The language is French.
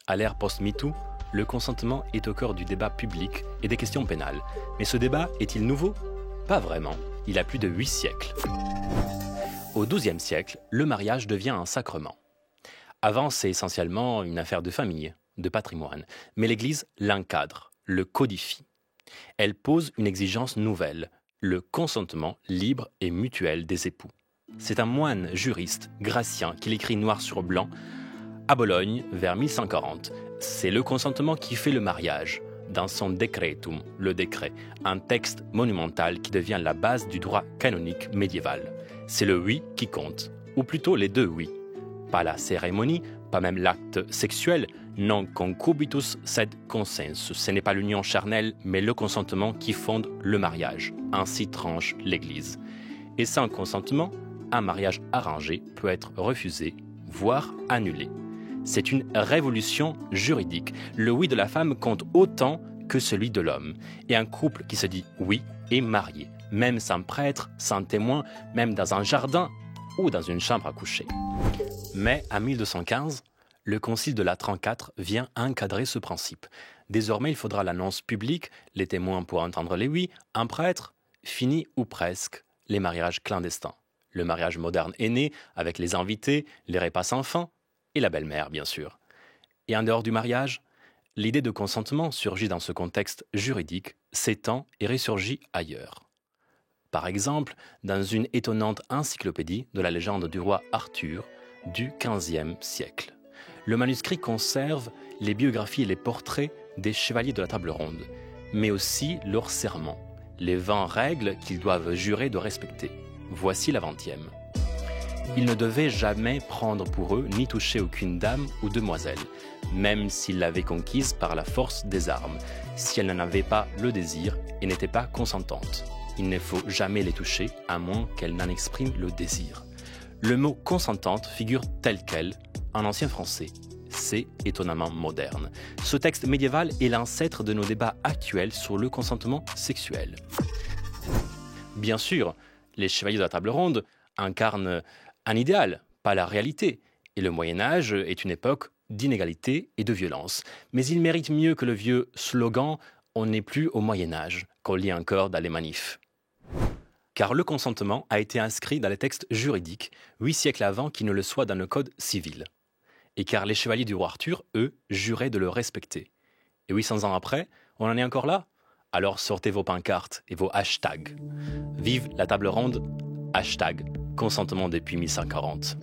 À l'ère post-MeToo, le consentement est au cœur du débat public et des questions pénales. Mais ce débat est-il nouveau? Pas vraiment. Il a plus de 8 siècles. Au XIIe siècle, le mariage devient un sacrement. Avant, c'est essentiellement une affaire de famille, de patrimoine. Mais l'Église l'encadre, le codifie. Elle pose une exigence nouvelle, le consentement libre et mutuel des époux. C'est un moine juriste, Gratien, qui l'écrit noir sur blanc à Bologne vers 1140. C'est le consentement qui fait le mariage, dans son Decretum, le décret, un texte monumental qui devient la base du droit canonique médiéval. C'est le oui qui compte, ou plutôt les deux oui. Pas la cérémonie, pas même l'acte sexuel, non concubitus sed consensus. Ce n'est pas l'union charnelle, mais le consentement qui fonde le mariage. Ainsi tranche l'Église. Et sans consentement, un mariage arrangé peut être refusé, voire annulé. C'est une révolution juridique. Le oui de la femme compte autant que celui de l'homme. Et un couple qui se dit oui est marié, même sans prêtre, sans témoin, même dans un jardin ou dans une chambre à coucher. Mais à 1215, le Concile de Latran IV vient encadrer ce principe. Désormais, il faudra l'annonce publique, les témoins pour entendre les oui, un prêtre, fini ou presque les mariages clandestins. Le mariage moderne est né avec les invités, les repas sans fin et la belle-mère, bien sûr. Et en dehors du mariage, l'idée de consentement surgit dans ce contexte juridique, s'étend et ressurgit ailleurs. Par exemple, dans une étonnante encyclopédie de la légende du roi Arthur du XVe siècle. Le manuscrit conserve les biographies et les portraits des chevaliers de la table ronde, mais aussi leurs serments, les 20 règles qu'ils doivent jurer de respecter. Voici la 20e. Ils ne devaient jamais prendre pour eux ni toucher aucune dame ou demoiselle, même s'ils l'avaient conquise par la force des armes, si elle n'en avait pas le désir et n'était pas consentante. Il ne faut jamais les toucher, à moins qu'elle n'en exprime le désir. Le mot « consentante » figure tel quel en ancien français. C'est étonnamment moderne. Ce texte médiéval est l'ancêtre de nos débats actuels sur le consentement sexuel. Bien sûr, les chevaliers de la table ronde incarnent un idéal, pas la réalité. Et le Moyen-Âge est une époque d'inégalité et de violence. Mais il mérite mieux que le vieux slogan « On n'est plus au Moyen-Âge » qu'on lit encore dans les manifs. Car le consentement a été inscrit dans les textes juridiques 8 siècles avant qu'il ne le soit dans le code civil. Et car les chevaliers du roi Arthur, eux, juraient de le respecter. Et 800 ans après, on en est encore là? Alors sortez vos pancartes et vos hashtags. Vive la table ronde, hashtag consentement depuis 1140.